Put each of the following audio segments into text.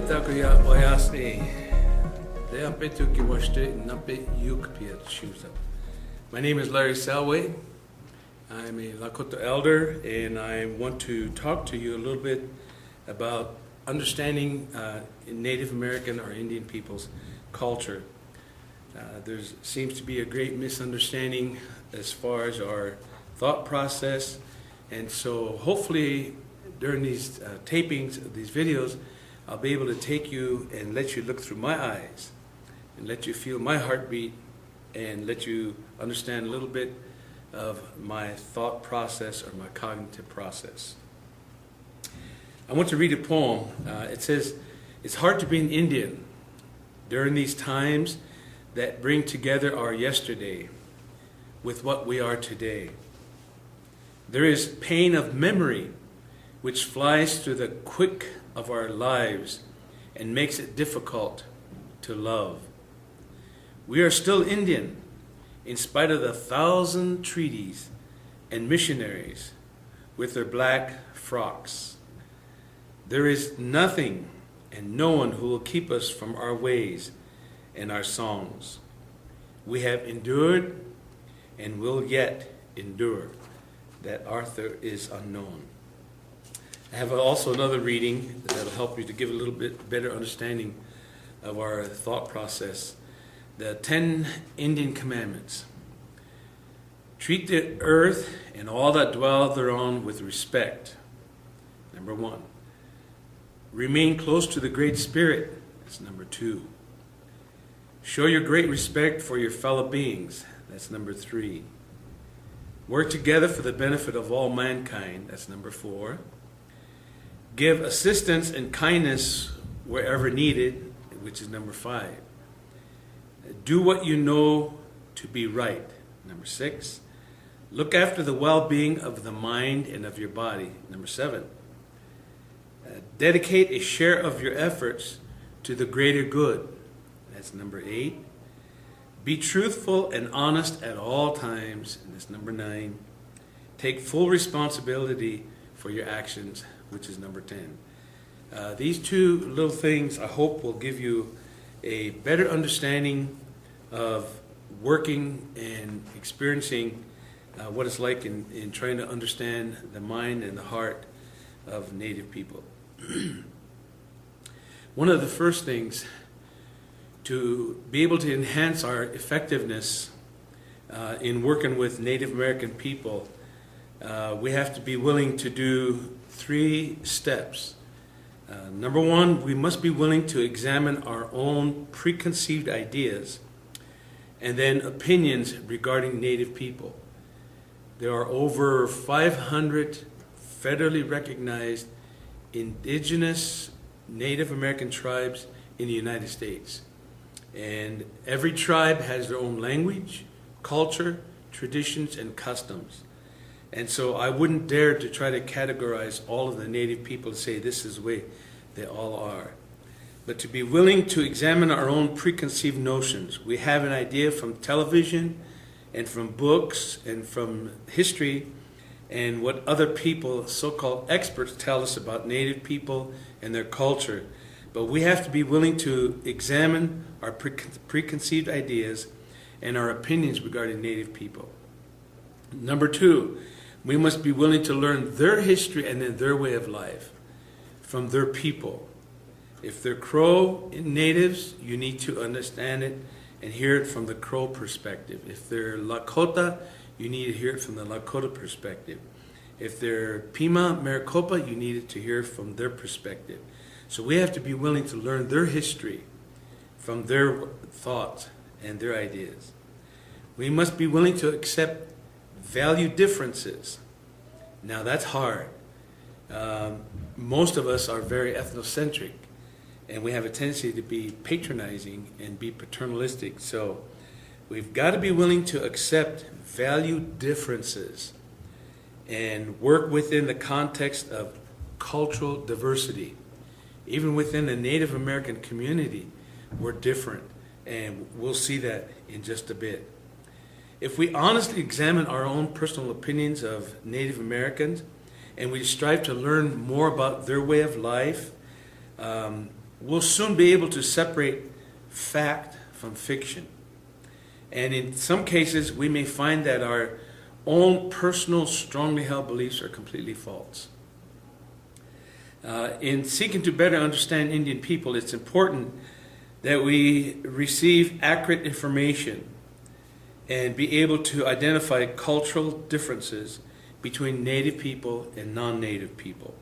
Takuya Oyasni. My name is Larry Salway. I'm a Lakota elder, and I want to talk to you a little bit about understanding Native American or Indian people's culture. There seems to be a great misunderstanding as far as our thought process, and so hopefully during these tapings of these videos, I'll be able to take you and let you look through my eyes and let you feel my heartbeat and let you understand a little bit of my thought process or my cognitive process. I want to read a poem. It says, "It's hard to be an Indian during these times that bring together our yesterday with what we are today. There is pain of memory which flies through the quick of our lives and makes it difficult to love. We are still Indian in spite of the 1,000 treaties and missionaries with their black frocks. There is nothing and no one who will keep us from our ways and our songs. We have endured and will yet endure. That Arthur is unknown." I have also another reading that will help you to give a little bit better understanding of our thought process. The 10 Indian Commandments. Treat the earth and all that dwell thereon with respect. Number 1. Remain close to the Great Spirit. That's number 2. Show your great respect for your fellow beings. That's number 3. Work together for the benefit of all mankind. That's number 4. Give assistance and kindness wherever needed, which is number 5. Do what you know to be right. Number 6. Look after the well-being of the mind and of your body. Number 7. Dedicate a share of your efforts to the greater good. That's number 8. Be truthful and honest at all times. And that's number 9. Take full responsibility for your actions, which is number 10. These two little things I hope will give you a better understanding of working and experiencing what it's like in trying to understand the mind and the heart of Native people. One of the first things to be able to enhance our effectiveness in working with Native American people, we have to be willing to do 3 steps. Number 1, we must be willing to examine our own preconceived ideas and then opinions regarding Native people. There are over 500 federally recognized indigenous Native American tribes in the United States. And every tribe has their own language, culture, traditions, and customs. And so I wouldn't dare to try to categorize all of the Native people and say this is the way they all are. But to be willing to examine our own preconceived notions. We have an idea from television and from books and from history and what other people, so-called experts, tell us about Native people and their culture. But we have to be willing to examine our preconceived ideas and our opinions regarding Native people. Number 2, we must be willing to learn their history and then their way of life from their people. If they're Crow natives, you need to understand it and hear it from the Crow perspective. If they're Lakota, you need to hear it from the Lakota perspective. If they're Pima, Maricopa, you need to hear it from their perspective. So we have to be willing to learn their history from their thoughts and their ideas. We must be willing to accept value differences. Now that's hard. Most of us are very ethnocentric, and we have a tendency to be patronizing and be paternalistic. So we've got to be willing to accept value differences and work within the context of cultural diversity. Even within the Native American community, we're different, and we'll see that in just a bit. If we honestly examine our own personal opinions of Native Americans, and we strive to learn more about their way of life, we'll soon be able to separate fact from fiction. And in some cases, we may find that our own personal, strongly held beliefs are completely false. In seeking to better understand Indian people, it's important that we receive accurate information and be able to identify cultural differences between native people and non-native people.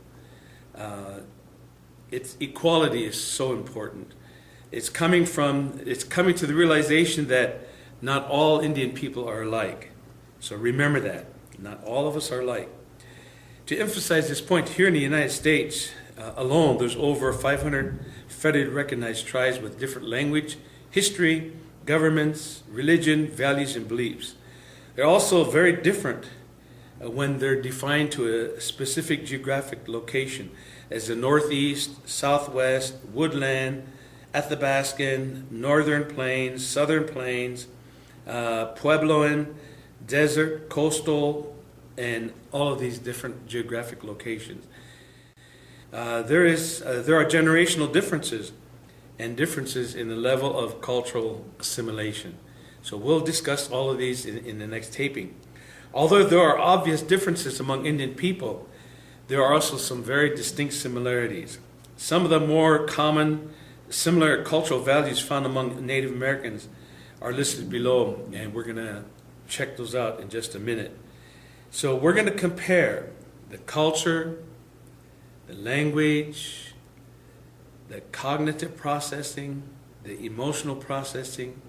Equality is so important. It's coming to the realization that not all Indian people are alike. So remember that. Not all of us are alike. To emphasize this point, here in the United States alone, there's over 500 federally recognized tribes with different language, history, governments, religion, values, and beliefs. They're also very different when they're defined to a specific geographic location, as the Northeast, Southwest, Woodland, Athabascan, Northern Plains, Southern Plains, Puebloan, Desert, Coastal, and all of these different geographic locations. There are generational differences and differences in the level of cultural assimilation. So we'll discuss all of these in the next taping. Although there are obvious differences among Indian people, there are also some very distinct similarities. Some of the more common similar cultural values found among Native Americans are listed below, and we're going to check those out in just a minute. So we're going to compare the culture, the language, the cognitive processing, the emotional processing,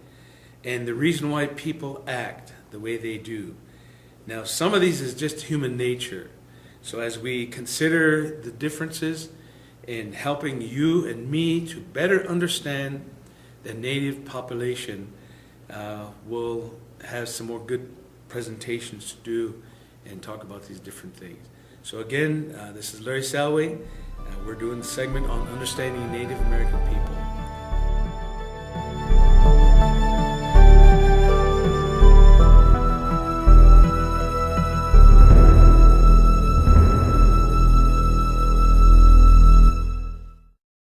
and the reason why people act the way they do. Now, some of these is just human nature. So as we consider the differences in helping you and me to better understand the native population, we'll have some more good presentations to do and talk about these different things. So again, this is Larry Salway. We're doing the segment on understanding Native American people.